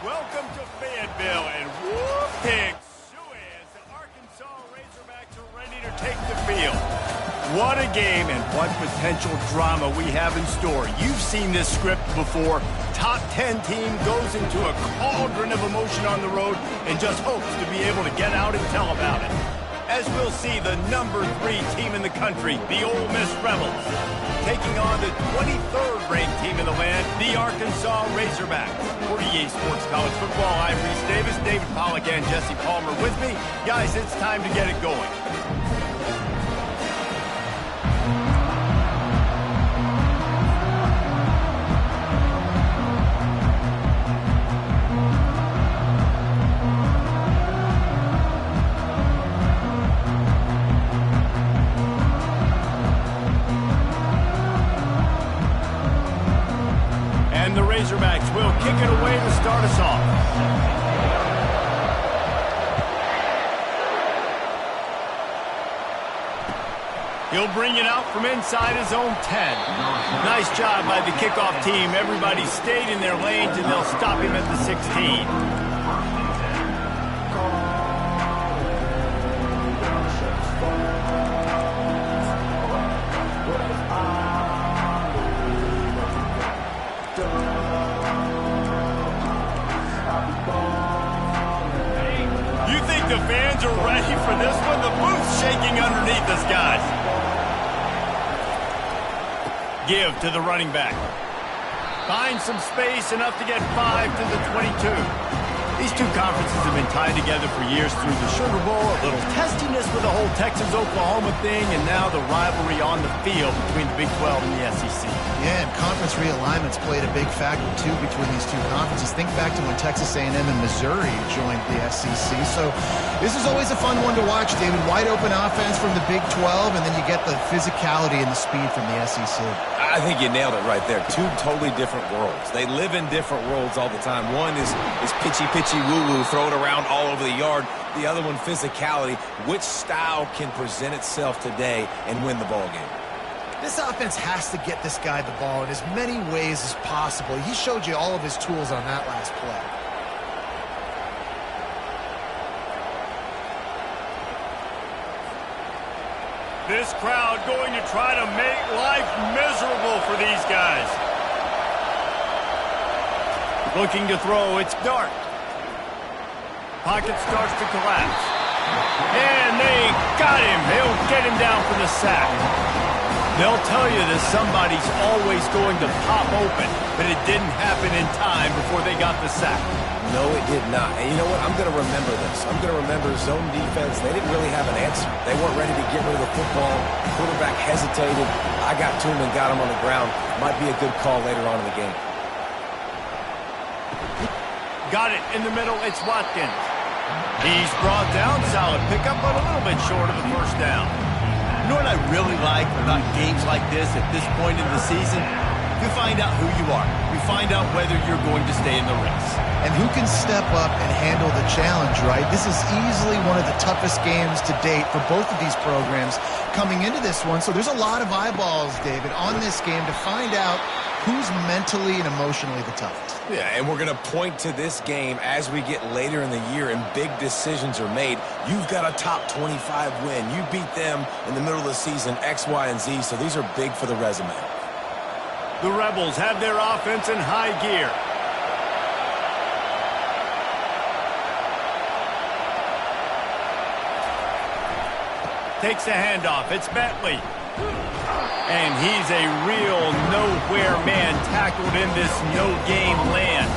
Welcome to Fayetteville, and whoop pig as the Arkansas Razorbacks are ready to take the field. What a game and what potential drama we have in store. You've seen this script before. Top 10 team goes into a cauldron of emotion on the road and just hopes to be able to get out and tell about it. As we'll see the number 3 team in the country, the Ole Miss Rebels, taking on the 23rd ranked team in the land, the Arkansas Razorbacks. For EA Sports College Football, I'm Reese Davis, David Pollack, and Jesse Palmer with me. Guys, it's time to get it going. The Razorbacks will kick it away to start us off. He'll bring it out from inside his own 10. Nice job by the kickoff team. Everybody stayed in their lanes, and they'll stop him at the 16. The fans are ready for this one. The booth's shaking underneath us, guys. Give to the running back. Find some space, enough to get 5 to the 22. These two conferences have been tied together for years through the Sugar Bowl, a little testiness with the whole Texas-Oklahoma thing, and now the rivalry on the field between the Big 12 and the SEC. Yeah, and conference realignments played a big factor, too, between these two conferences. Think back to when Texas A&M and Missouri joined the SEC. So this is always a fun one to watch, David. Wide-open offense from the Big 12, and then you get the physicality and the speed from the SEC. I think you nailed it right there. Two totally different worlds. They live in different worlds all the time. One is pitchy woo-woo, throw it around all over the yard. The other one, physicality. Which style can present itself today and win the ball game? This offense has to get this guy the ball in as many ways as possible. He showed you all of his tools on that last play. This crowd going to try to make life miserable for these guys. Looking to throw, it's Dart. Pocket starts to collapse. And they got him. He'll get him down for the sack. They'll tell you that somebody's always going to pop open, but it didn't happen in time before they got the sack. No, it did not. And you know what? I'm going to remember this. I'm going to remember zone defense. They didn't really have an answer. They weren't ready to get rid of the football. Quarterback hesitated. I got to him and got him on the ground. Might be a good call later on in the game. Got it in the middle. It's Watkins. He's brought down. Solid pickup, but a little bit short of the first down. You know what I really like about games like this at this point in the season? You find out who you are. You find out whether you're going to stay in the race. And who can step up and handle the challenge, right? This is easily one of the toughest games to date for both of these programs coming into this one. So there's a lot of eyeballs, David, on this game to find out who's mentally and emotionally the toughest. Yeah, and we're going to point to this game as we get later in the year and big decisions are made. You've got a top 25 win. You beat them in the middle of the season, X, Y, and Z, so these are big for the resume. The Rebels have their offense in high gear. Takes the handoff. It's Bentley. And he's a real nowhere man tackled in this no-game land.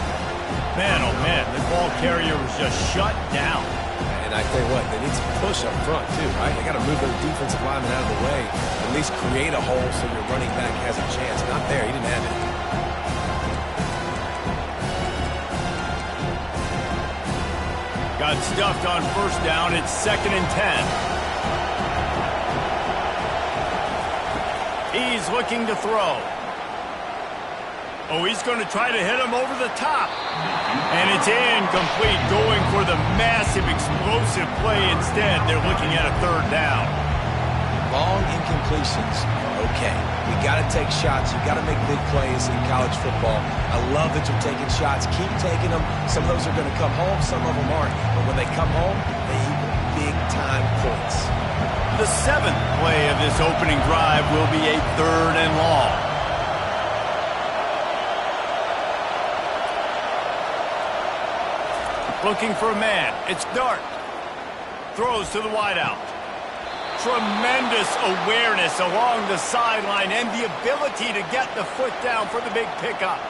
Man, oh man, the ball carrier was just shut down. And I tell you what, they need some push up front too, right? They got to move their defensive lineman out of the way, at least create a hole so your running back has a chance. Not there, he didn't have it. Got stuffed on first down. It's 2nd and 10. He's looking to throw. Oh, he's going to try to hit him over the top. And it's incomplete, going for the massive explosive play instead. They're looking at a 3rd down. Long incompletions, okay. You got to take shots. You got to make big plays in college football. I love that you're taking shots. Keep taking them. Some of those are going to come home. Some of them aren't. But when they come home, they equal big-time points. The 7th play of this opening drive will be a 3rd and long. Looking for a man. It's Dart. Throws to the wideout. Tremendous awareness along the sideline and the ability to get the foot down for the big pickup.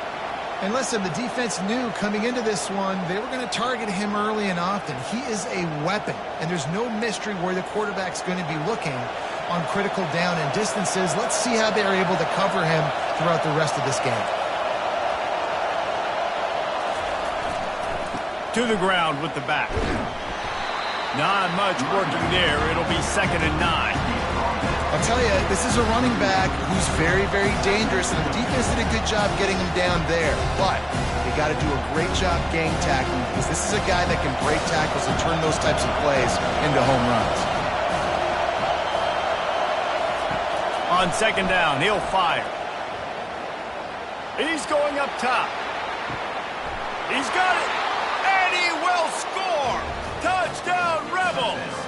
And listen, the defense knew coming into this one, they were going to target him early and often. He is a weapon, and there's no mystery where the quarterback's going to be looking on critical down and distances. Let's see how they're able to cover him throughout the rest of this game. To the ground with the back. Not much working there. It'll be 2nd and 9. I'll tell you, this is a running back who's very, very dangerous, and the defense did a good job getting him down there. But they got to do a great job gang tackling, because this is a guy that can break tackles and turn those types of plays into home runs. On 2nd down, he'll fire. He's going up top. He's got it, and he will score! Touchdown, Rebels!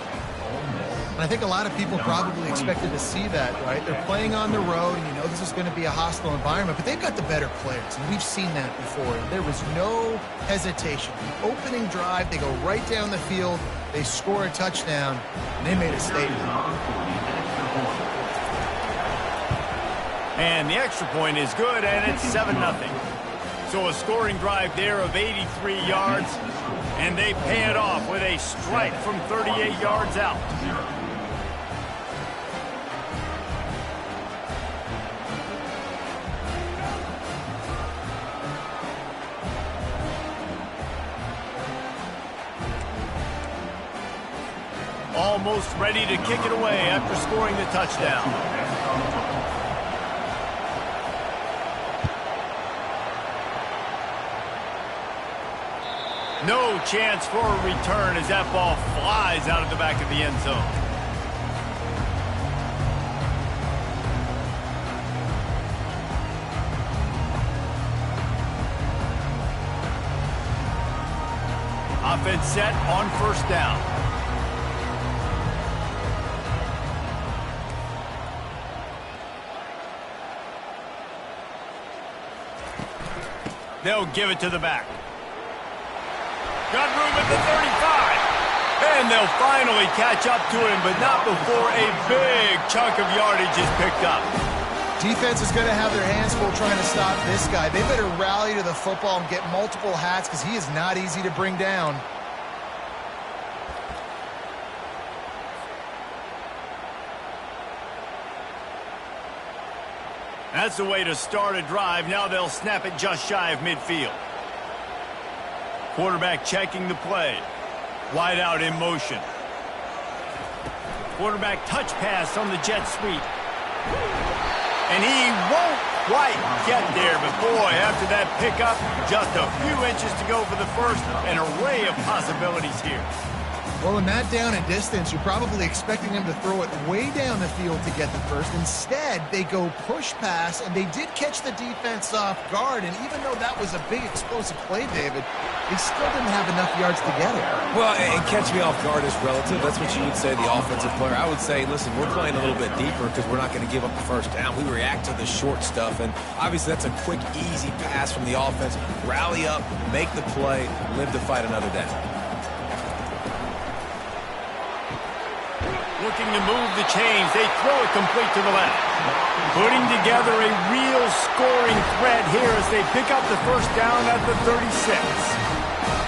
And I think a lot of people probably expected to see that, right? They're playing on the road, and you know this is going to be a hostile environment, but they've got the better players, and we've seen that before. There was no hesitation. The opening drive, they go right down the field, they score a touchdown, and they made a statement. And the extra point is good, and it's 7-0. So a scoring drive there of 83 yards, and they pay it off with a strike from 38 yards out. Almost ready to kick it away after scoring the touchdown. No chance for a return as that ball flies out of the back of the end zone. Offense set on 1st down. They'll give it to the back. Got room at the 35. And they'll finally catch up to him, but not before a big chunk of yardage is picked up. Defense is going to have their hands full trying to stop this guy. They better rally to the football and get multiple hats, because he is not easy to bring down. That's the way to start a drive. Now they'll snap it just shy of midfield. Quarterback checking the play. Wide out in motion. Quarterback touch pass on the jet sweep. And he won't quite get there, but boy, after that pickup, just a few inches to go for the first. An array of possibilities here. Well, in that down and distance, you're probably expecting them to throw it way down the field to get the first. Instead, they go push pass, and they did catch the defense off guard. And even though that was a big explosive play, David, they still didn't have enough yards to get it. Well, and catch me off guard is relative. That's what you would say, the offensive player. I would say, listen, we're playing a little bit deeper because we're not going to give up the first down. We react to the short stuff, and obviously that's a quick, easy pass from the offense. Rally up, make the play, live to fight another down. Looking to move the chains. They throw it complete to the left. Putting together a real scoring threat here as they pick up the first down at the 36.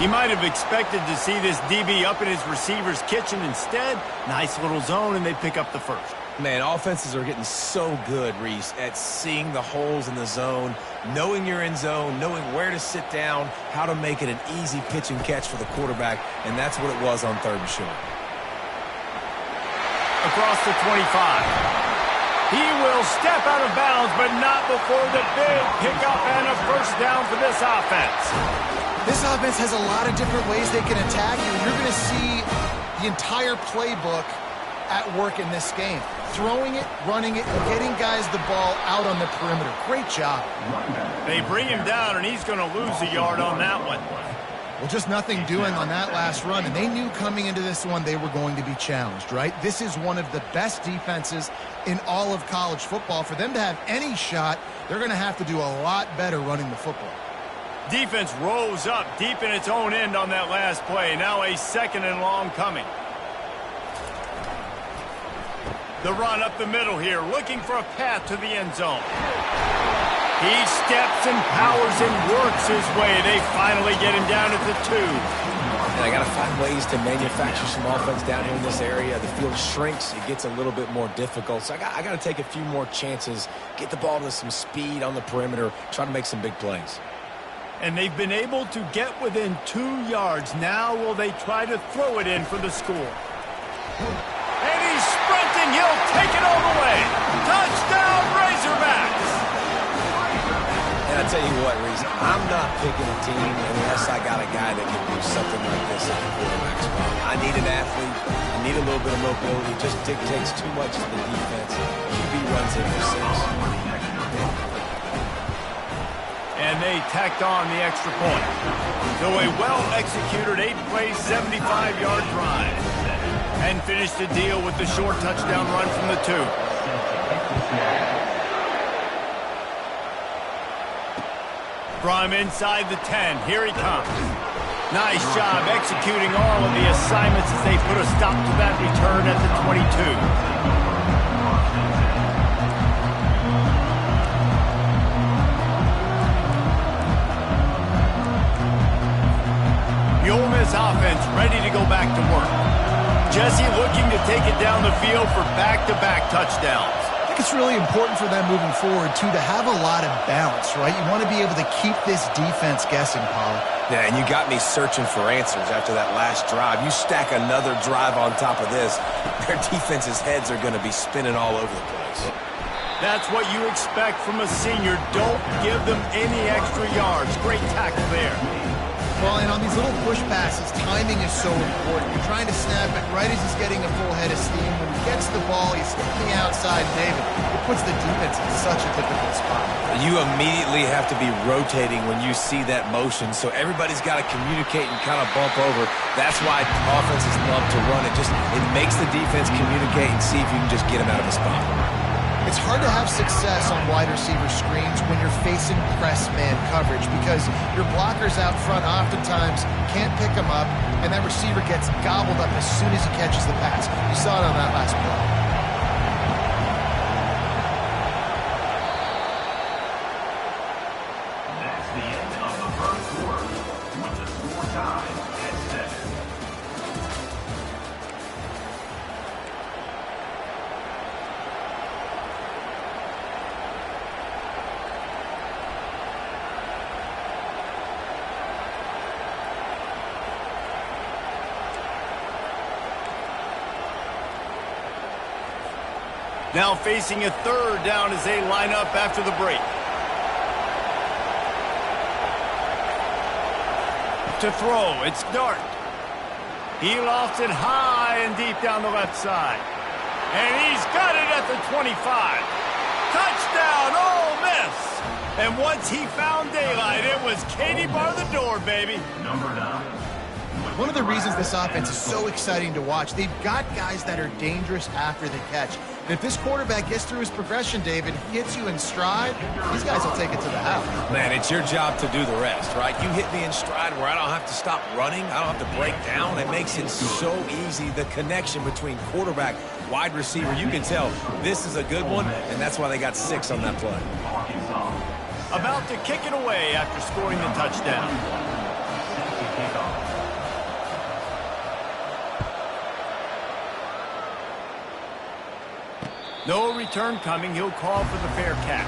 He might have expected to see this DB up in his receiver's kitchen. Instead, nice little zone, and they pick up the first. Man, offenses are getting so good, Reese, at seeing the holes in the zone, knowing you're in zone, knowing where to sit down, how to make it an easy pitch and catch for the quarterback, and that's what it was on 3rd and short. Across the 25. He will step out of bounds, but not before the big pickup and a first down for this offense. This offense has a lot of different ways they can attack you. You're going to see the entire playbook at work in this game. Throwing it, running it, and getting guys the ball out on the perimeter. Great job. They bring him down, and he's going to lose a yard on that one. Well, just nothing doing on that last run, and they knew coming into this one they were going to be challenged, right? This is one of the best defenses in all of college football. For them to have any shot, they're going to have to do a lot better running the football. Defense rose up deep in its own end on that last play. Now a 2nd and long coming. The run up the middle here, looking for a path to the end zone. He steps and powers and works his way. They finally get him down at the 2. And I got to find ways to manufacture some offense down here in this area. The field shrinks. It gets a little bit more difficult. So I got to take a few more chances, get the ball to some speed on the perimeter, try to make some big plays. And they've been able to get within 2 yards. Now will they try to throw it in for the score? And he's sprinting. He'll take it all the way. Touchdown, Razorbacks! And I tell you what, Reese, I'm not picking a team unless I got a guy that can do something like this at the quarterback spot. I need an athlete. I need a little bit of mobility. It just dictates too much to the defense. QB runs it for 6. And they tacked on the extra point. So a well-executed 8-play, 75-yard drive. And finished the deal with the short touchdown run from the 2. From inside the 10, here he comes. Nice job executing all of the assignments as they put a stop to that return at the 22. The Ole Miss offense ready to go back to work. Jesse looking to take it down the field for back-to-back touchdowns. I think it's really important for them moving forward, too, to have a lot of balance, right? You want to be able to keep this defense guessing, Pollock. Yeah, and you got me searching for answers after that last drive. You stack another drive on top of this, their defense's heads are going to be spinning all over the place. That's what you expect from a senior. Don't give them any extra yards. Great tackle there. Well, and on these little push passes, timing is so important. You're trying to snap it right as he's getting a full head of steam. When he gets the ball, he's stepping the outside, David. It puts the defense in such a difficult spot. You immediately have to be rotating when you see that motion, so everybody's got to communicate and kind of bump over. That's why offenses love to run it. It makes the defense communicate and see if you can just get him out of a spot. It's hard to have success on wide receiver screens when you're facing press man coverage because your blockers out front oftentimes can't pick them up, and that receiver gets gobbled up as soon as he catches the pass. You saw it on that last play. Now facing a 3rd down as they line up after the break. To throw, it's Dart. He lofts it high and deep down the left side. And he's got it at the 25. Touchdown, Ole Miss! And once he found daylight, it was Katie bar the door, baby. Number 9. One of the reasons this offense is so exciting to watch, they've got guys that are dangerous after the catch. And if this quarterback gets through his progression, David, he hits you in stride, these guys will take it to the house. Man, it's your job to do the rest, right? You hit me in stride where I don't have to stop running. I don't have to break down. It makes it so easy. The connection between quarterback, wide receiver, you can tell this is a good one, and that's why they got 6 on that play. About to kick it away after scoring the touchdown. No return coming. He'll call for the fair catch.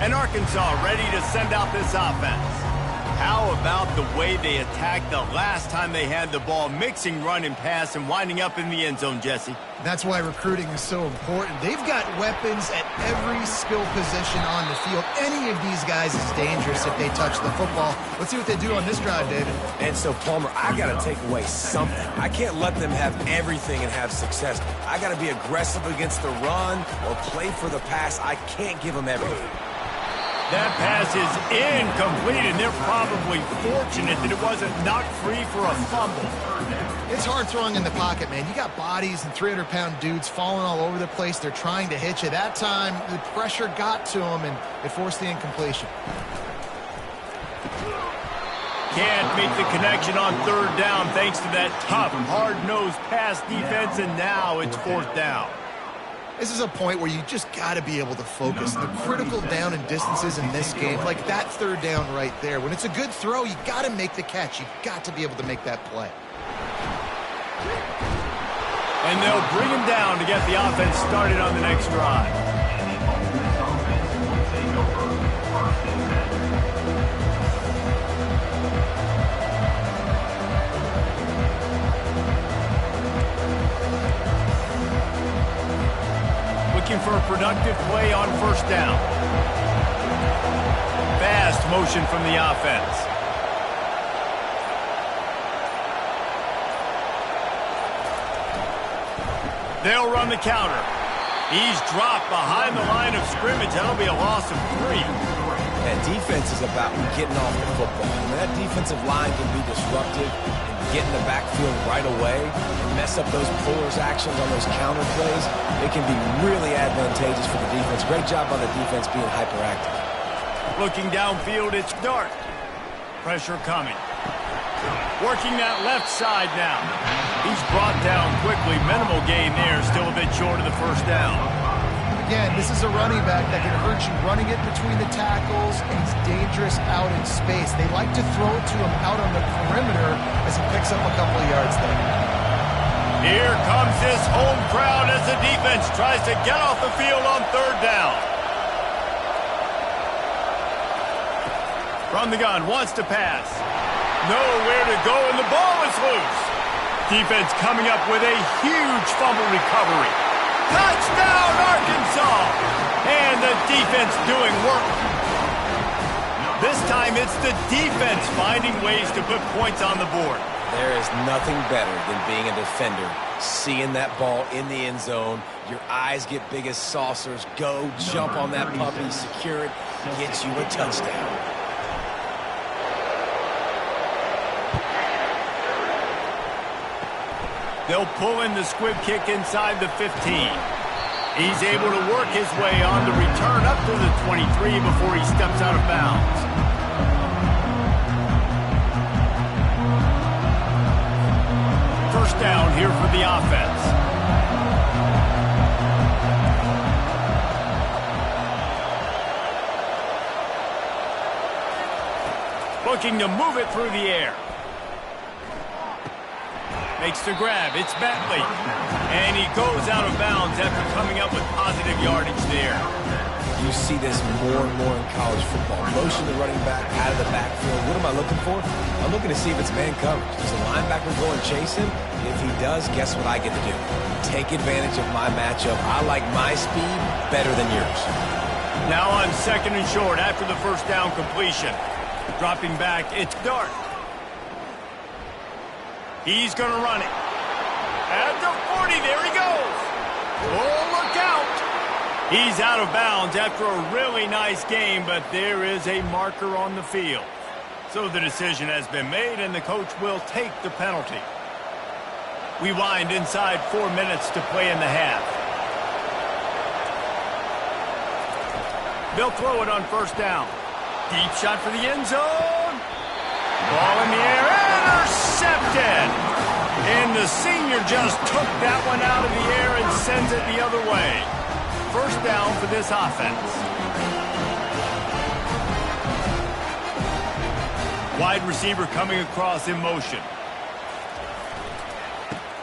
And Arkansas ready to send out this offense. How about the way they attacked the last time they had the ball, mixing run and pass and winding up in the end zone, Jesse? That's why recruiting is so important. They've got weapons at every skill position on the field. Any of these guys is dangerous if they touch the football. Let's see what they do on this drive, David. And so, Palmer, I got to take away something. I can't let them have everything and have success. I got to be aggressive against the run or play for the pass. I can't give them everything. That pass is incomplete, and they're probably fortunate that it wasn't knocked free for a fumble. It's hard throwing in the pocket, man. You got bodies and 300-pound dudes falling all over the place. They're trying to hit you. That time, the pressure got to them, and it forced the incompletion. Can't make the connection on third down thanks to that tough, hard-nosed pass defense, and now it's fourth down. This is a point where you just got to be able to focus. The critical down and distances in this game, like that third down right there. When it's a good throw, you got to make the catch. You got to be able to make that play. And they'll bring him down to get the offense started on the next drive. Looking for a productive play on first down. Fast motion from the offense. They'll run the counter. He's dropped behind the line of scrimmage. That'll be a loss of 3. That defense is about getting off the football. And that defensive line can be disruptive and get in the backfield right away and mess up those pullers actions on those counter plays. It can be really advantageous for the defense. Great job on the defense being hyperactive. Looking downfield, it's Dart. Pressure coming. Working that left side now. He's brought down quickly. Minimal gain there. Still a bit short of the first down. Again, this is a running back that can hurt you running it between the tackles, and he's dangerous out in space. They like to throw it to him out on the perimeter as he picks up a couple of yards there. Here comes this home crowd as the defense tries to get off the field on third down. From the gun, wants to pass. Nowhere to go, and the ball is loose. Defense coming up with a huge fumble recovery. Touchdown, Arkansas! And the defense doing work. This time it's the defense finding ways to put points on the board. There is nothing better than being a defender, seeing that ball in the end zone. Your eyes get big as saucers. Go, jump on that puppy, secure it, get you a touchdown. They'll pull in the squib kick inside the 15. He's able to work his way on the return up to the 23 before he steps out of bounds. First down here for the offense. Looking to move it through the air. Makes the grab. It's Bentley. And he goes out of bounds after coming up with positive yardage there. You see this more and more in college football. Motion the running back out of the backfield. What am I looking for? I'm looking to see if it's man coverage. Does the linebacker go and chase him? If he does, guess what I get to do? Take advantage of my matchup. I like my speed better than yours. Now on second and short after the first down completion. Dropping back, it's Dart. He's going to run it. At the 40, there he goes. Oh, look out. He's out of bounds after a really nice game, but there is a marker on the field. So the decision has been made, and the coach will take the penalty. We wind inside 4 minutes to play in the half. They'll throw it on first down. Deep shot for the end zone. Ball in the air, intercepted. And the senior just took that one out of the air and sends it the other way. First down for this offense. Wide receiver coming across in motion.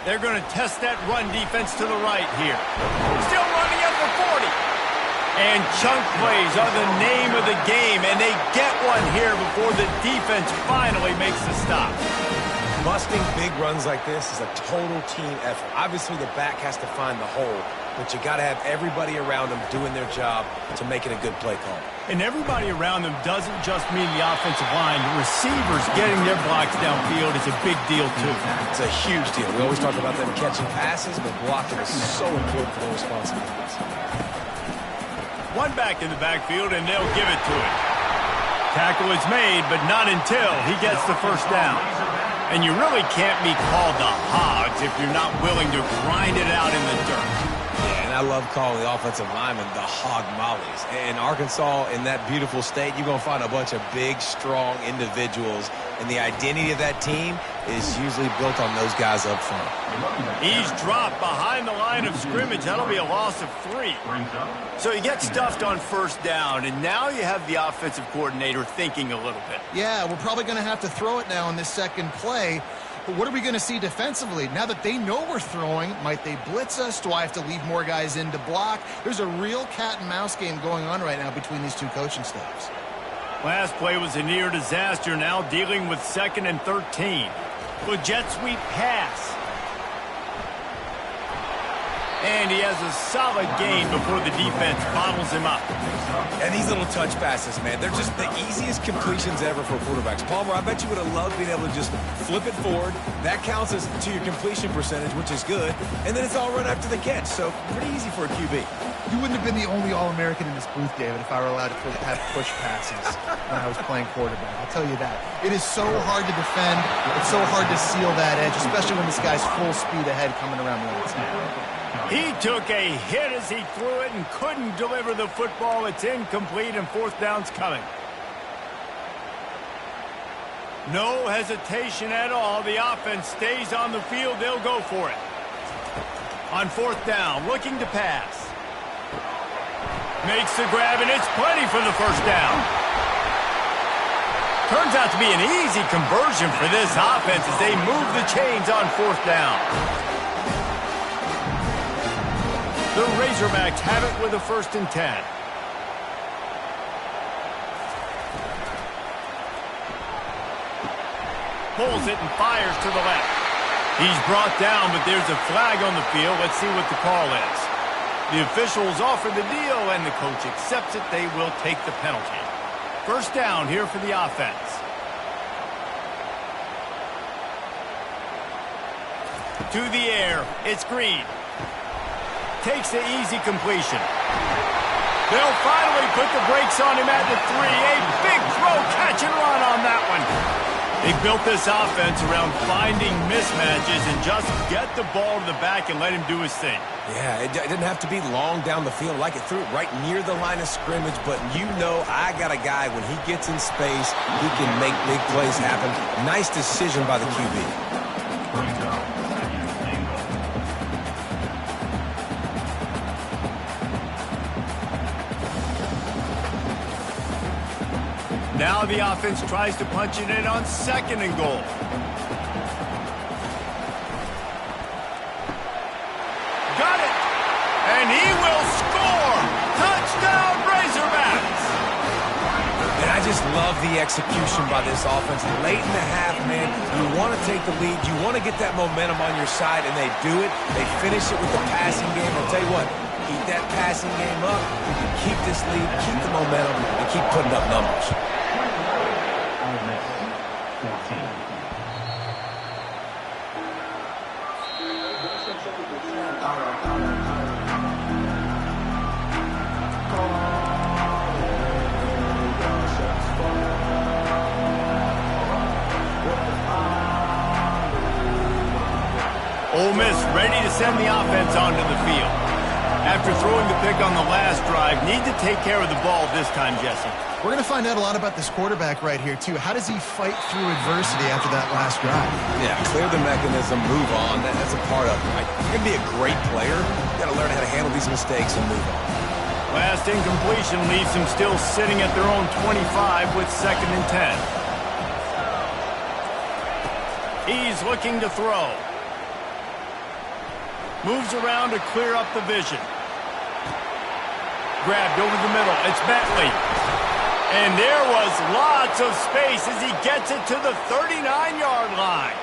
They're going to test that run defense to the right here. Still running at the 40. And chunk plays are the name of the game, and they get one here before the defense finally makes the stop. Busting big runs like this is a total team effort. Obviously, the back has to find the hole, but you got to have everybody around them doing their job to make it a good play call. And everybody around them doesn't just mean the offensive line. The receivers getting their blocks downfield is a big deal, too. It's a huge deal. We always talk about them catching passes, but blocking is so important for their responsibilities. One back in the backfield, and they'll give it to him. Tackle is made, but not until he gets the first down. And you really can't be called the Hogs if you're not willing to grind it out in the dirt. Yeah, and I love calling the offensive linemen the hog mollies. In Arkansas, in that beautiful state, you're going to find a bunch of big, strong individuals, and the identity of that team is usually built on those guys up front. He's dropped behind the line of scrimmage. That'll be a loss of 3. So you get stuffed on first down, and now you have the offensive coordinator thinking a little bit. Yeah, we're probably going to have to throw it now in this second play. But what are we going to see defensively? Now that they know we're throwing, might they blitz us? Do I have to leave more guys in to block? There's a real cat and mouse game going on right now between these two coaching staffs. Last play was a near disaster, now dealing with 2nd and 13. Well, jet sweep pass. And he has a solid gain before the defense bottles him up. And these little touch passes, man, they're just the easiest completions ever for quarterbacks. Palmer, I bet you would have loved being able to just flip it forward. That counts as to your completion percentage, which is good. And then it's all run after the catch, so pretty easy for a QB. You wouldn't have been the only All-American in this booth, David, if I were allowed to have push passes when I was playing quarterback. I'll tell you that. It is so hard to defend. It's so hard to seal that edge, especially when this guy's full speed ahead coming around the outside. He took a hit as he threw it and couldn't deliver the football. It's incomplete, and 4th down's coming. No hesitation at all. The offense stays on the field. They'll go for it. On 4th down, looking to pass. Makes the grab, and it's plenty for the first down. Turns out to be an easy conversion for this offense as they move the chains on 4th down. The Razorbacks have it with a 1st and 10. Pulls it and fires to the left. He's brought down, but there's a flag on the field. Let's see what the call is. The officials offer the deal, and the coach accepts it. They will take the penalty. 1st down here for the offense. To the air. It's Green. Takes the easy completion. They'll finally put the brakes on him at the 3. A big throw, catch and run on that one. They built this offense around finding mismatches and just get the ball to the back and let him do his thing. Yeah, it didn't have to be long down the field. Like it threw it right near the line of scrimmage, but you know I got a guy, when he gets in space, he can make big plays happen. Nice decision by the QB. Now the offense tries to punch it in on 2nd and goal. Got it! And he will score! Touchdown, Razorbacks! And I just love the execution by this offense. Late in the half, man, you want to take the lead. You want to get that momentum on your side, and they do it. They finish it with the passing game. I'll tell you what, keep that passing game up. You can keep this lead, keep the momentum, and keep putting up numbers. Ole Miss ready to send the offense onto the field. After throwing the pick on the last drive, need to take care of the ball this time, Jesse. We're going to find out a lot about this quarterback right here, too. How does he fight through adversity after that last drive? Yeah, clear the mechanism, move on. That's a part of it, right? You're going to be a great player. You got to learn how to handle these mistakes and move on. Last incompletion leaves them still sitting at their own 25 with 2nd and 10. He's looking to throw. Moves around to clear up the vision. grabbed over the middle. It's Bentley. And there was lots of space as he gets it to the 39-yard line.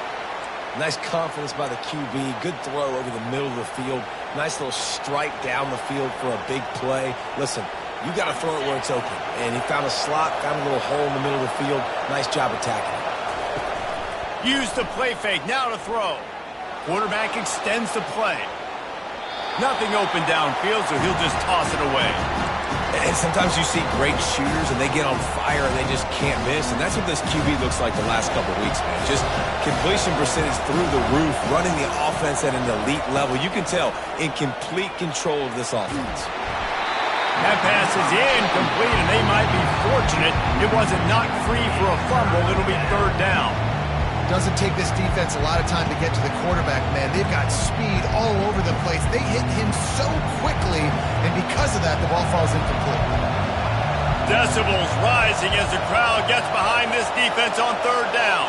Nice confidence by the QB. Good throw over the middle of the field. Nice little strike down the field for a big play. Listen, you got to throw it where it's open. And he found a slot, found a little hole in the middle of the field. Nice job attacking it. Use the play fake. Now to throw. Quarterback extends the play. Nothing open downfield, so he'll just toss it away. And sometimes you see great shooters, and they get on fire, and they just can't miss. And that's what this QB looks like the last couple of weeks, man. Just completion percentage through the roof, running the offense at an elite level. You can tell in complete control of this offense. That pass is incomplete, and they might be fortunate it wasn't knocked free for a fumble. It'll be third down. Doesn't take this defense a lot of time to get to the quarterback, man. They've got speed all over the place. They hit him so quickly, and because of that, the ball falls incomplete. Decibels rising as the crowd gets behind this defense on third down.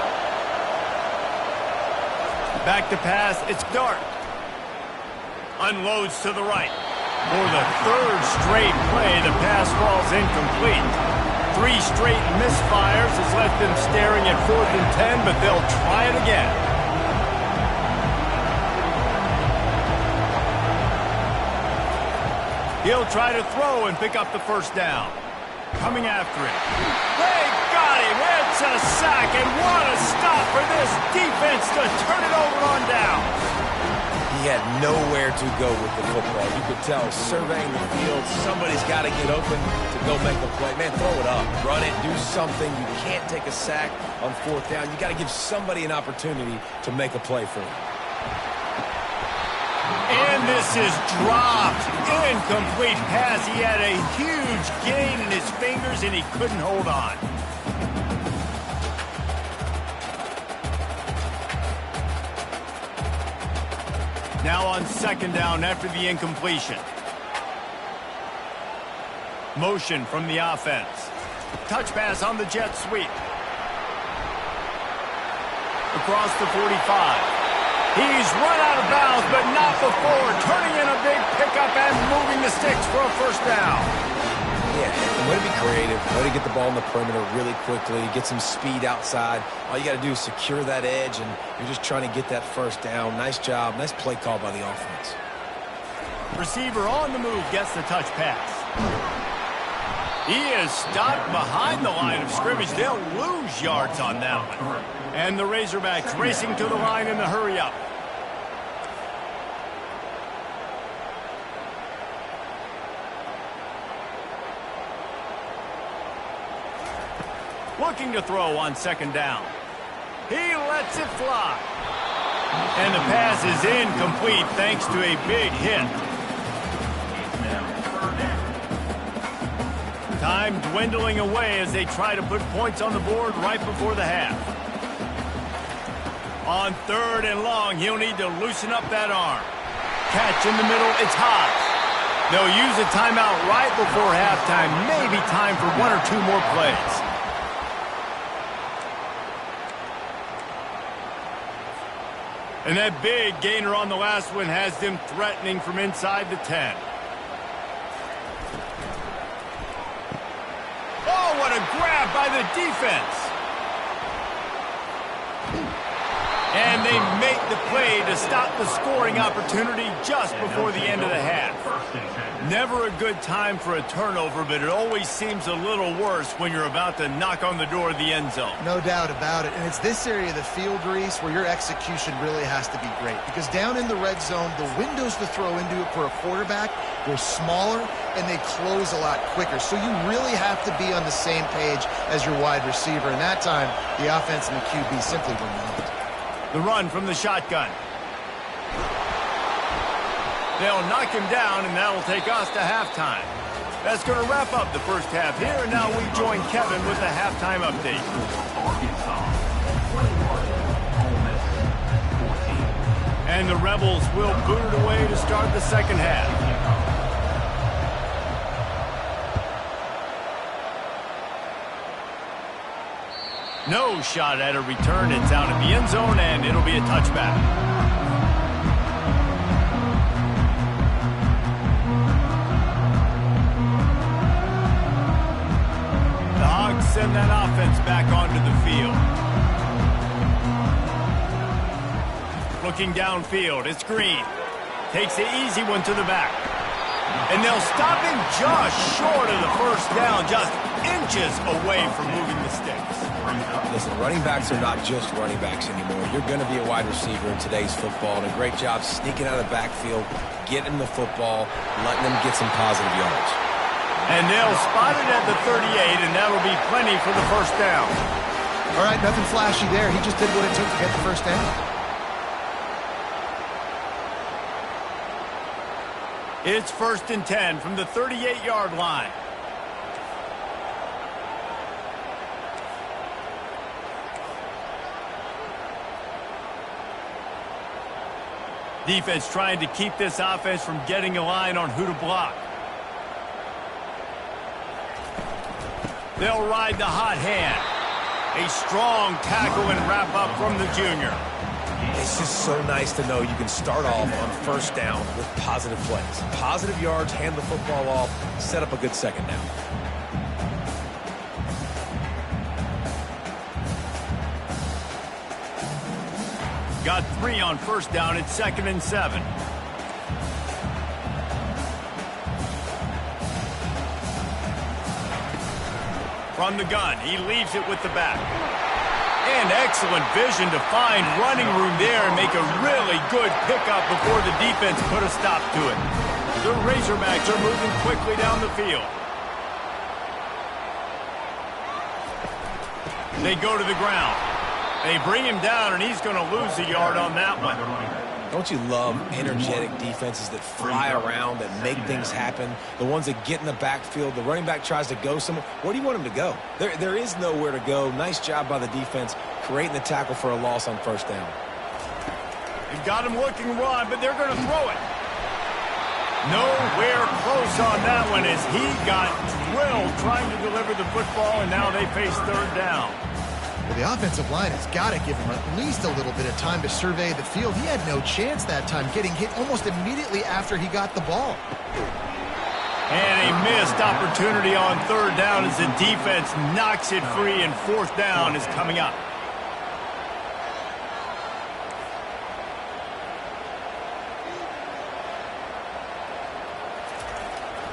Back to pass, it's Dart. Unloads to the right. For the third straight play, the pass falls incomplete. 3 straight misfires has left them staring at 4th and 10, but they'll try it again. He'll try to throw and pick up the first down. Coming after it. They got him. It's a sack, and what a stop for this defense to turn it over on down. He had nowhere to go with the football. You could tell, surveying the field, somebody's got to get open to go make a play. Man, throw it up, run it, do something. You can't take a sack on 4th down. You got to give somebody an opportunity to make a play for you. And this is dropped. Incomplete pass. He had a huge gain in his fingers, and he couldn't hold on. Now on 2nd down after the incompletion. Motion from the offense. Touch pass on the jet sweep. Across the 45. He's run out of bounds, but not before. Turning in a big pickup and moving the sticks for a first down. Yeah, way to be creative. Way to get the ball in the perimeter really quickly. Get some speed outside. All you got to do is secure that edge, and you're just trying to get that first down. Nice job. Nice play call by the offense. Receiver on the move gets the touch pass. He is stopped behind the line of scrimmage. They'll lose yards on that one. And the Razorbacks racing to the line in the hurry-up. Looking to throw on 2nd down. He lets it fly. And the pass is incomplete thanks to a big hit. Time dwindling away as they try to put points on the board right before the half. On 3rd and long, he'll need to loosen up that arm. Catch in the middle, it's hot. They'll use a timeout right before halftime. Maybe time for 1 or 2 more plays. And that big gainer on the last one has them threatening from inside the 10. Oh, what a grab by the defense. And they make the play to stop the scoring opportunity just before the end of the half. Never a good time for a turnover, but it always seems a little worse when you're about to knock on the door of the end zone. No doubt about it. And it's this area of the field, Reese, where your execution really has to be great. Because down in the red zone, the windows to throw into it for a quarterback, they're smaller and they close a lot quicker. So you really have to be on the same page as your wide receiver. And that time, the offense and the QB simply were not. The run from the shotgun. They'll knock him down, and that'll take us to halftime. That's going to wrap up the first half here, and now we join Kevin with the halftime update. And the Rebels will boot it away to start the second half. No shot at a return. It's out of the end zone, and it'll be a touchback. send that offense back onto the field. Looking downfield, it's Green. Takes the easy one to the back. And they'll stop him just short of the first down, just inches away from moving the sticks. Listen, running backs are not just running backs anymore. You're going to be a wide receiver in today's football, and a great job sneaking out of the backfield, getting the football, letting them get some positive yards. And they'll spot it at the 38, and that'll be plenty for the first down. All right, nothing flashy there. He just did what it took to get the first down. It's 1st and 10 from the 38-yard line. Defense trying to keep this offense from getting a line on who to block. They'll ride the hot hand. A strong tackle and wrap up from the junior. It's just so nice to know you can start off on first down with positive plays. Positive yards, hand the football off, set up a good second down. Got 3 on first down. It's 2nd and 7. From the gun, he leaves it with the back. And excellent vision to find running room there and make a really good pickup before the defense put a stop to it. The Razorbacks are moving quickly down the field. They go to the ground. They bring him down, and he's going to lose a yard on that one. Don't you love energetic defenses that fly around, that make things happen? The ones that get in the backfield, the running back tries to go somewhere. Where do you want him to go? There is nowhere to go. Nice job by the defense creating the tackle for a loss on first down. They've got him looking wide, but they're going to throw it. Nowhere close on that one as he got drilled trying to deliver the football, and now they face 3rd down. Well, the offensive line has got to give him at least a little bit of time to survey the field. He had no chance that time, getting hit almost immediately after he got the ball. And a missed opportunity on 3rd down as the defense knocks it free, and 4th down is coming up.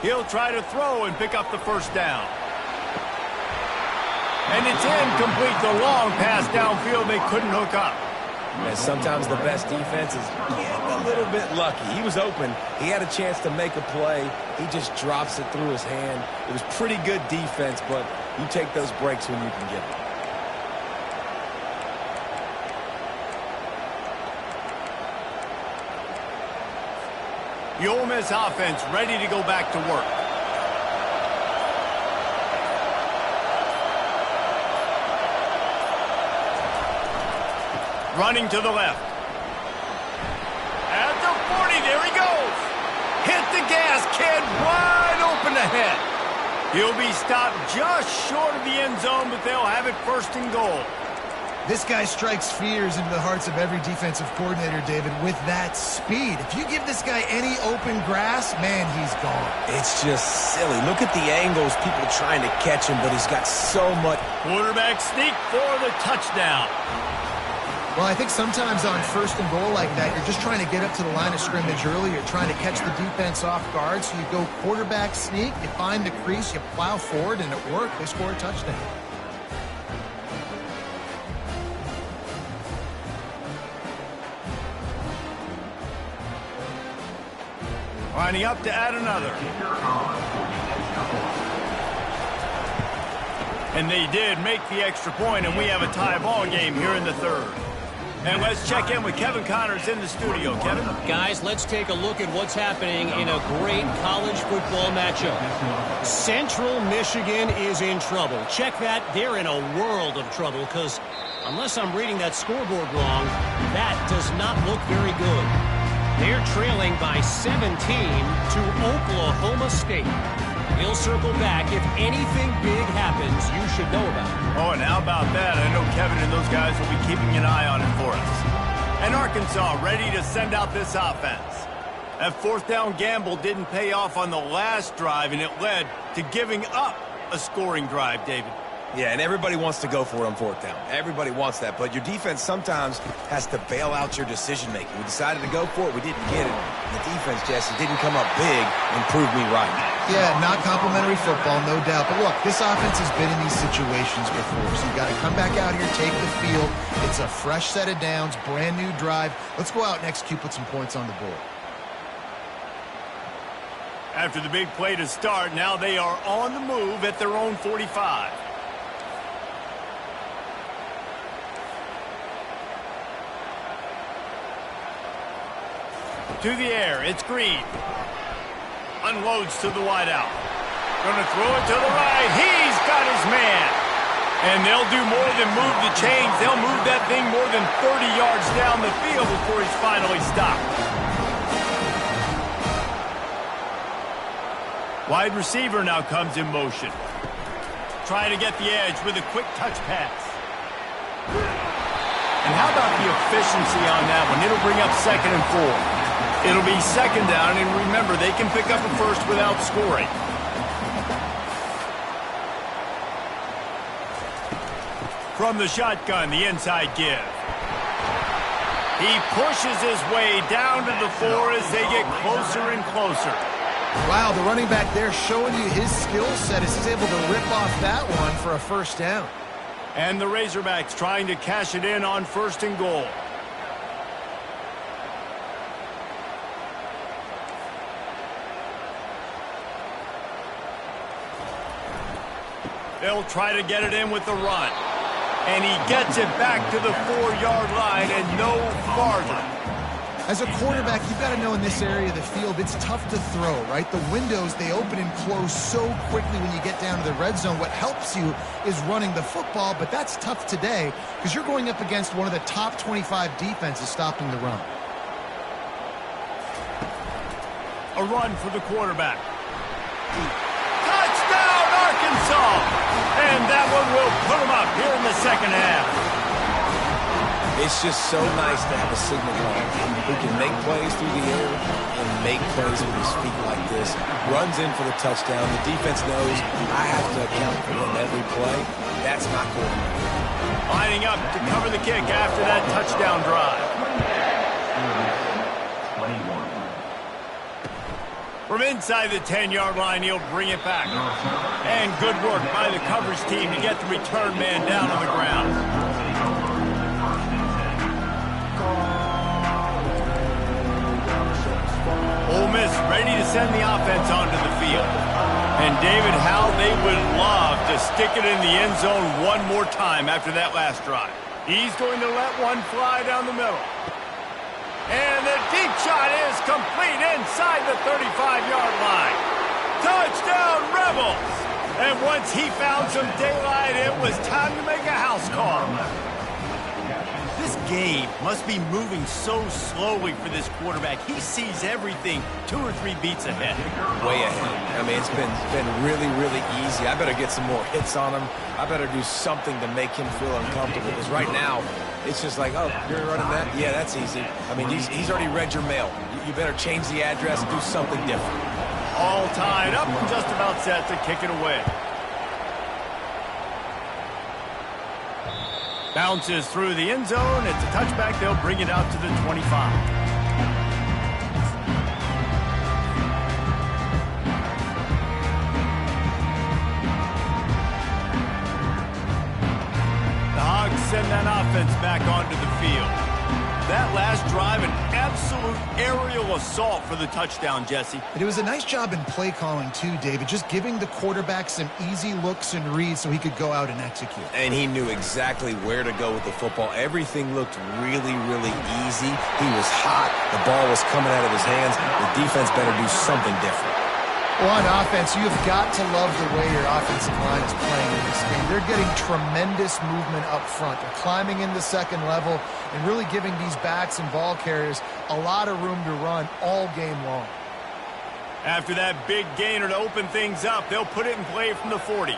He'll try to throw and pick up the first down. And it's incomplete. The long pass downfield, they couldn't hook up. And sometimes the best defense is getting a little bit lucky. He was open. He had a chance to make a play. He just drops it through his hand. It was pretty good defense, but you take those breaks when you can get them. The Ole Miss offense ready to go back to work. Running to the left. At the 40, there he goes. Hit the gas, kid, wide open ahead. He'll be stopped just short of the end zone, but they'll have it 1st and goal. This guy strikes fears into the hearts of every defensive coordinator, David, with that speed. If you give this guy any open grass, man, he's gone. It's just silly. Look at the angles, people trying to catch him, but he's got so much. Quarterback sneak for the touchdown. Well, I think sometimes on 1st and goal like that, you're just trying to get up to the line of scrimmage early. You're trying to catch the defense off guard. So you go quarterback sneak, you find the crease, you plow forward, and it worked. They score a touchdown. Lining up to add another. And they did make the extra point, and we have a tie ball game here in the 3rd. And let's check in with Kevin Connors in the studio. Kevin? Guys, let's take a look at what's happening in a great college football matchup. Central Michigan is in trouble. Check that. They're in a world of trouble because unless I'm reading that scoreboard wrong, that does not look very good. They're trailing by 17 to Oklahoma State. We'll circle back. If anything big happens, you should know about it. Oh, and how about that? I know Kevin and those guys will be keeping an eye on it for us. And Arkansas ready to send out this offense. That 4th down gamble didn't pay off on the last drive, and it led to giving up a scoring drive, David. Yeah, and everybody wants to go for it on fourth down. Everybody wants that, but your defense sometimes has to bail out your decision-making. We decided to go for it. We didn't get it. The defense, Jesse, didn't come up big and prove me right. Yeah, not complimentary football, no doubt. But look, this offense has been in these situations before, so you got to come back out here, take the field. It's a fresh set of downs, brand new drive. Let's go out and execute, put some points on the board. After the big play to start, now they are on the move at their own 45. To the air, it's Green. Unloads to the wideout. Gonna throw it to the right. He's got his man. And they'll do more than move the chains. They'll move that thing more than 30 yards down the field before he's finally stopped. Wide receiver now comes in motion. Trying to get the edge with a quick touch pass. And how about the efficiency on that one? It'll bring up 2nd and 4. It'll be 2nd down, and remember, they can pick up a first without scoring. From the shotgun, the inside give. He pushes his way down to the 4 as they get closer and closer. Wow, the running back there showing you his skill set as he's able to rip off that one for a first down. And the Razorbacks trying to cash it in on 1st and goal. They'll try to get it in with the run. And he gets it back to the 4-yard line and no farther. As a quarterback, you've got to know in this area of the field, it's tough to throw, right? The windows, they open and close so quickly when you get down to the red zone. What helps you is running the football, but that's tough today because you're going up against one of the top 25 defenses stopping the run. A run for the quarterback. Touchdown, Arkansas! And that one will put them up here in the 2nd half. It's just so nice to have a signal guard who can make plays through the air and make plays with his feet like this. Runs in for the touchdown. The defense knows I have to account for him every play. That's my quarterback. Lining up to cover the kick after that touchdown drive. From inside the 10-yard line, he'll bring it back. And good work by the coverage team to get the return man down on the ground. Ole Miss ready to send the offense onto the field. And David, how they would love to stick it in the end zone one more time after that last drive. He's going to let one fly down the middle. And the deep shot is complete inside the 35-yard line. Touchdown, Rebels! And once he found some daylight, it was time to make a house call. This game must be moving so slowly for this quarterback. He sees everything 2 or 3 beats ahead. Way ahead. I mean, it's been really, really easy. I better get some more hits on him. I better do something to make him feel uncomfortable. Because right now, it's just like, oh, you're running that? Yeah, that's easy. I mean, he's already read your mail. You better change the address and do something different. All tied up and just about set to kick it away. Bounces through the end zone. It's a touchback. They'll bring it out to the 25. Send that offense back onto the field. That last drive, an absolute aerial assault for the touchdown, Jesse. And it was a nice job in play calling too, David, just giving the quarterback some easy looks and reads so he could go out and execute. And he knew exactly where to go with the football. Everything looked really, really easy. He was hot. The ball was coming out of his hands. The defense better do something different. Well, on offense, you've got to love the way your offensive line is playing in this game. They're getting tremendous movement up front. They're climbing in the 2nd level and really giving these backs and ball carriers a lot of room to run all game long. After that big gainer to open things up, they'll put it in play from the 40.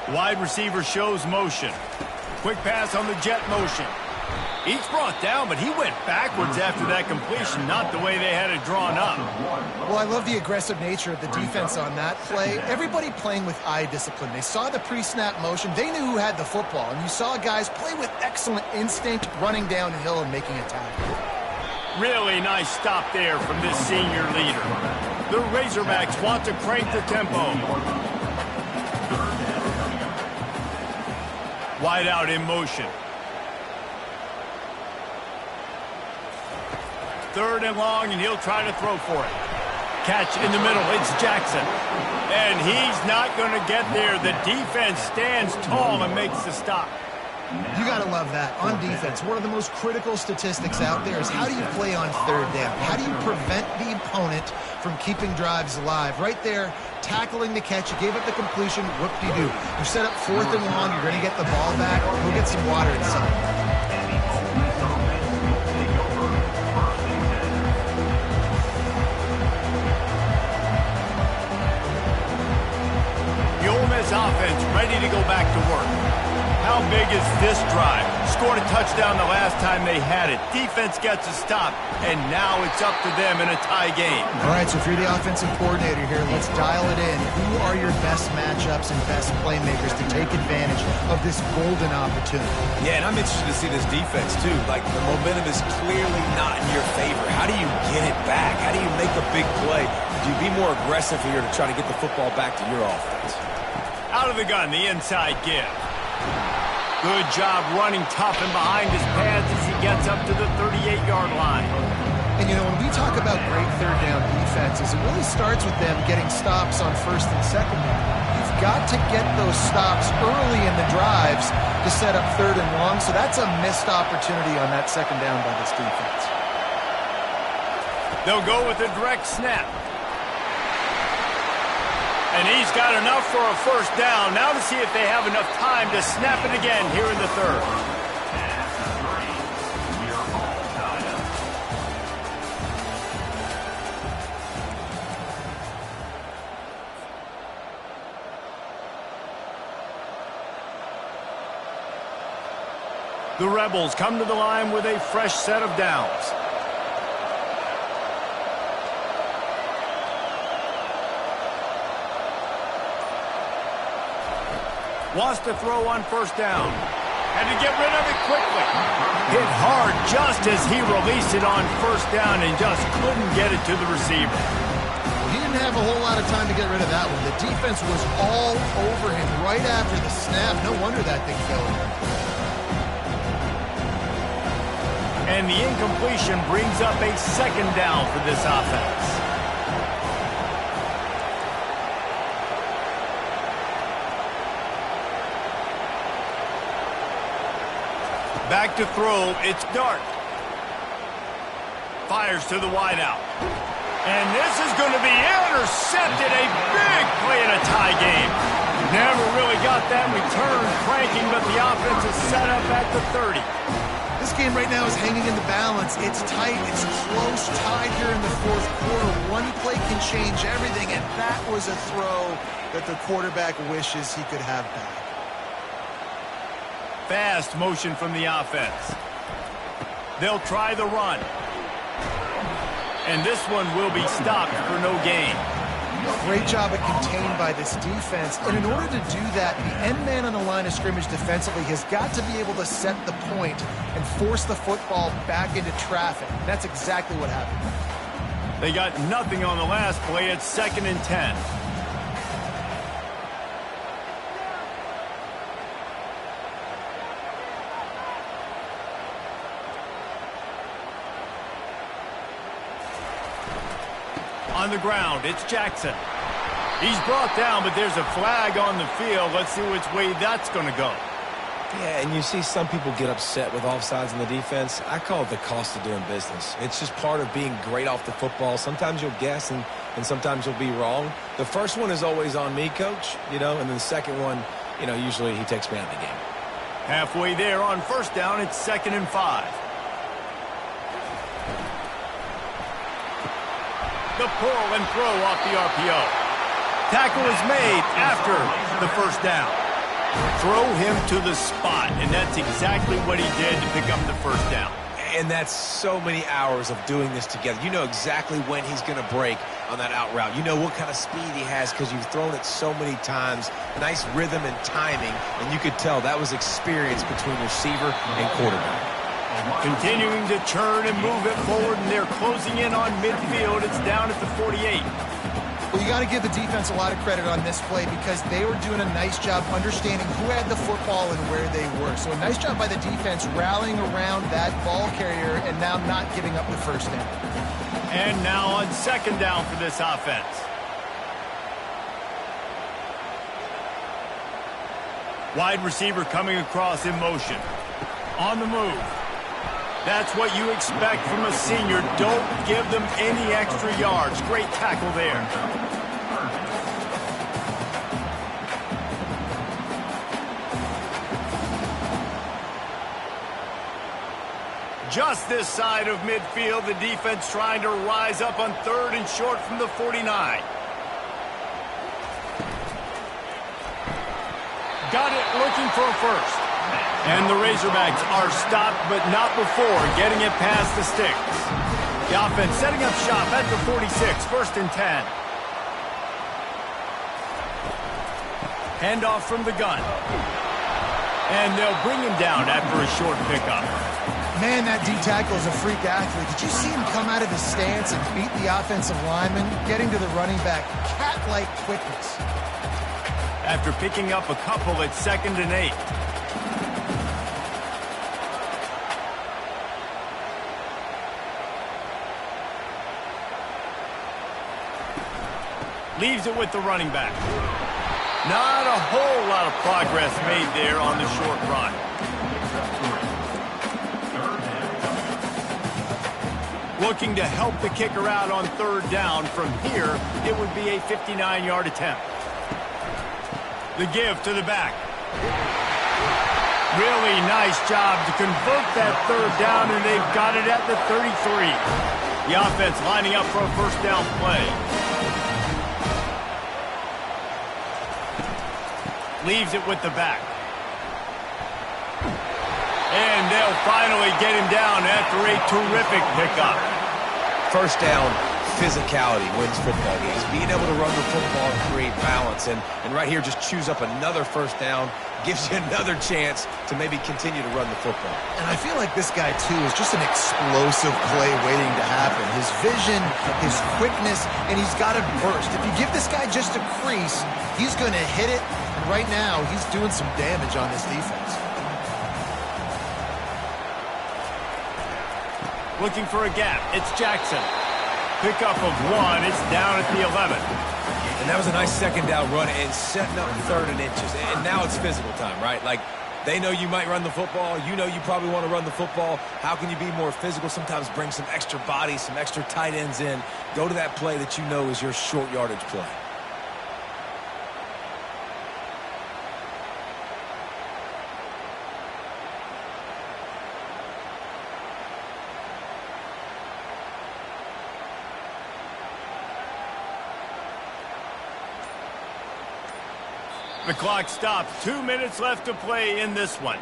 Wide receiver shows motion. Quick pass on the jet motion. He's brought down, but he went backwards after that completion, not the way they had it drawn up. Well, I love the aggressive nature of the defense on that play. Everybody playing with eye discipline. They saw the pre-snap motion. They knew who had the football, and you saw guys play with excellent instinct, running downhill and making a tackle. Really nice stop there from this senior leader. The Razorbacks want to crank the tempo. Wide out in motion. Third and long, and he'll try to throw for it. Catch in the middle. It's Jackson. And he's not going to get there. The defense stands tall and makes the stop. You got to love that. On defense, one of the most critical statistics out there is how do you play on third down? How do you prevent the opponent from keeping drives alive? Right there, tackling the catch. You gave up the completion. Whoop-de-doo. You set up fourth and long. You're going to get the ball back. Go get some water inside. Offense ready to go back to work. How big is this drive? Scored a touchdown the last time they had it. Defense gets a stop, and now it's up to them in a tie game. All right, so if you're the offensive coordinator here, let's dial it in. Who are your best matchups and best playmakers to take advantage of this golden opportunity? Yeah, and I'm interested to see this defense, too. Like, the momentum is clearly not in your favor. How do you get it back? How do you make a big play? Do you be more aggressive here to try to get the football back to your offense? Out of the gun, the inside give. Good job running tough and behind his pads as he gets up to the 38-yard line. And, you know, when we talk about great third down defenses, it really starts with them getting stops on first and second down. You've got to get those stops early in the drives to set up third and long, so that's a missed opportunity on that second down by this defense. They'll go with a direct snap. And he's got enough for a first down. Now to see if they have enough time to snap it again here in the third. The Rebels come to the line with a fresh set of downs. Wants to throw on first down. Had to get rid of it quickly. Hit hard just as he released it on first down and just couldn't get it to the receiver. He didn't have a whole lot of time to get rid of that one. The defense was all over him right after the snap. No wonder that thing fell in. And the incompletion brings up a second down for this offense. Back to throw, it's Dart. Fires to the wideout. And this is going to be intercepted. A big play in a tie game. Never really got that return cranking, but the offense is set up at the 30. This game right now is hanging in the balance. It's tight. It's close, tied here in the fourth quarter. One play can change everything, and that was a throw that the quarterback wishes he could have back. Fast motion from the offense. They'll try the run. And this one will be stopped for no gain. Great job at contained by this defense. And in order to do that, the end man on the line of scrimmage defensively has got to be able to set the point and force the football back into traffic. And that's exactly what happened. They got nothing on the last play. It's 2nd and 10. On the ground, it's Jackson. He's brought down, but there's a flag on the field. Let's see which way that's going to go. Yeah, and you see some people get upset with offsides in the defense. I call it the cost of doing business. It's just part of being great off the football. Sometimes you'll guess, and sometimes you'll be wrong. The first one is always on me, Coach, and then the second one, usually he takes me out of the game. Halfway there on first down, it's 2nd and 5. The pull and throw off the RPO. Tackle is made after the first down. Throw him to the spot, and that's exactly what he did to pick up the first down. And that's so many hours of doing this together. You know exactly when he's going to break on that out route. You know what kind of speed he has because you've thrown it so many times. Nice rhythm and timing, and you could tell that was experience between receiver and quarterback. Continuing to churn and move it forward, and they're closing in on midfield. It's down at the 48. Well, you got to give the defense a lot of credit on this play because they were doing a nice job understanding who had the football and where they were. So a nice job by the defense rallying around that ball carrier and now not giving up the first down. And now on second down for this offense. Wide receiver coming across in motion. On the move. That's what you expect from a senior. Don't give them any extra yards. Great tackle there. Just this side of midfield, the defense trying to rise up on third and short from the 49. Got it, looking for a first. And the Razorbacks are stopped, but not before getting it past the sticks. The offense setting up shop at the 46, first and 10. Handoff from the gun. And they'll bring him down after a short pickup. Man, that D-tackle is a freak athlete. Did you see him come out of his stance and beat the offensive lineman, getting to the running back? Cat-like quickness. After picking up a couple at 2nd and 8. Leaves it with the running back. Not a whole lot of progress made there on the short run. Looking to help the kicker out on third down. From here, it would be a 59-yard attempt. The give to the back. Really nice job to convert that third down, and they've got it at the 33. The offense lining up for a first down play. Leaves it with the back. And they'll finally get him down after a terrific pickup. First down, physicality wins football games. Being able to run the football and create balance. And right here, just choose up another first down. Gives you another chance to maybe continue to run the football. And I feel like this guy, too, is just an explosive play waiting to happen. His vision, his quickness, and he's got a burst. If you give this guy just a crease, he's going to hit it. And right now, he's doing some damage on this defense. Looking for a gap. It's Jackson. Pickup of 1. It's down at the 11. And that was a nice second down run and setting up 3rd and inches. And now it's physical time, right? Like, they know you might run the football. You know you probably want to run the football. How can you be more physical? Sometimes bring some extra bodies, some extra tight ends in. Go to that play that you know is your short yardage play. The clock stops. 2 minutes left to play in this one.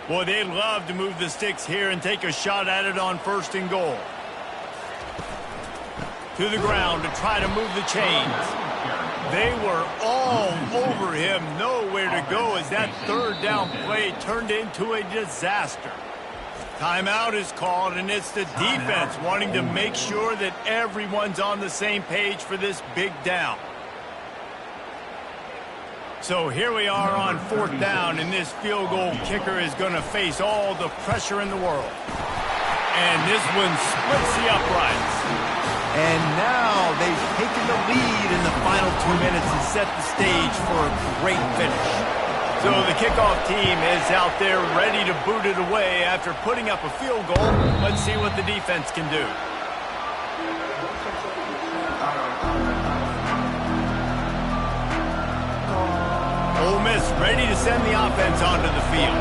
Boy, they'd love to move the sticks here and take a shot at it on 1st and goal. To the ground to try to move the chains. They were all over him. Nowhere to go as that 3rd down play turned into a disaster. Timeout is called, and it's the defense wanting to make sure that everyone's on the same page for this big down. So here we are on 4th down, and this field goal kicker is going to face all the pressure in the world. And this one splits the uprights. And now they've taken the lead in the final 2 minutes and set the stage for a great finish. So the kickoff team is out there ready to boot it away after putting up a field goal. Let's see what the defense can do. Ole Miss ready to send the offense onto the field.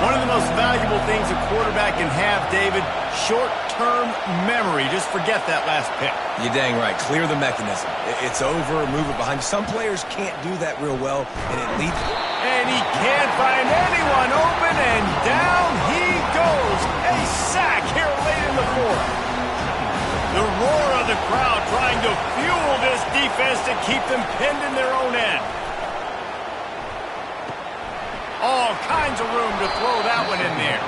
One of the most valuable things a quarterback can have, David, short-term memory. Just forget that last pick. You're dang right. Clear the mechanism. It's over, move it behind you. Some players can't do that real well, and it leads... And he can't find anyone open, and down he goes. A sack here late in the fourth. The roar of the crowd trying to fuel this defense to keep them pinned in their own end. All kinds of room to throw that one in there.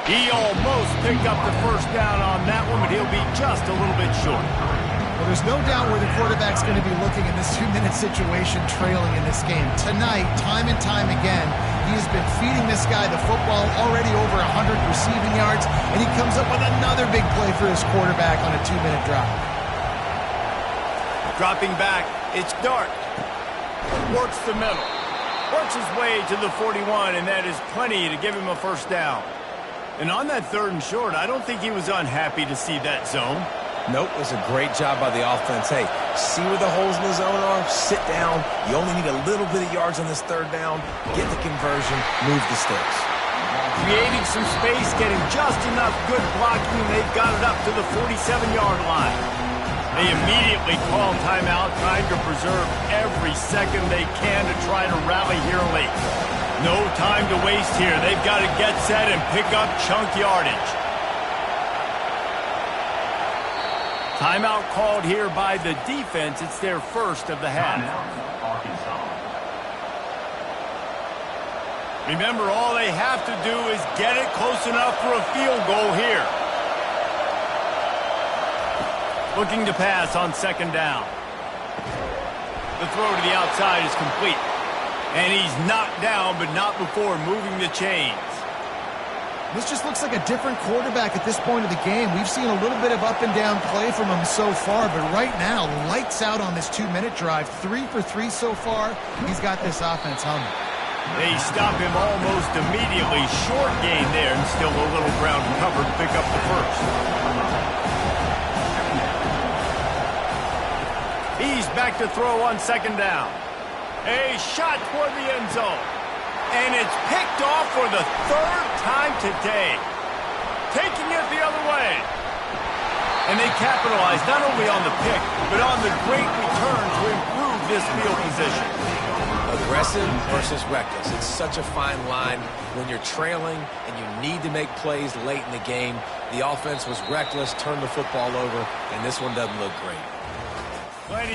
He almost picked up the first down on that one, but he'll be just a little bit short. Well, there's no doubt where the quarterback's going to be looking in this 2-minute situation trailing in this game. Tonight, time and time again, he has been feeding this guy the football, already over 100 receiving yards, and he comes up with another big play for his quarterback on a 2-minute drive. Dropping back, it's Dart. Works the middle. Works his way to the 41, and that is plenty to give him a first down. And on that 3rd and short, I don't think he was unhappy to see that zone. Nope, it was a great job by the offense. Hey, see where the holes in the zone are? Sit down. You only need a little bit of yards on this 3rd down. Get the conversion. Move the sticks. Creating some space, getting just enough good blocking, and they've got it up to the 47-yard line. They immediately call timeout, trying to preserve every second they can to try to rally here late. No time to waste here. They've got to get set and pick up chunk yardage. Timeout called here by the defense. It's their first of the half. Remember, all they have to do is get it close enough for a field goal here. Looking to pass on 2nd down. The throw to the outside is complete. And he's knocked down, but not before moving the chains. This just looks like a different quarterback at this point of the game. We've seen a little bit of up and down play from him so far, but right now, lights out on this 2-minute drive. 3 for 3 so far. He's got this offense humming. They stop him almost immediately. Short gain there, and still a little ground covered to pick up the first. He's back to throw on 2nd down. A shot toward the end zone. And it's picked off for the 3rd time today. Taking it the other way. And they capitalize not only on the pick, but on the great return to improve this field position. Aggressive versus reckless. It's such a fine line when you're trailing and you need to make plays late in the game. The offense was reckless, turned the football over, and this one doesn't look great. Plenty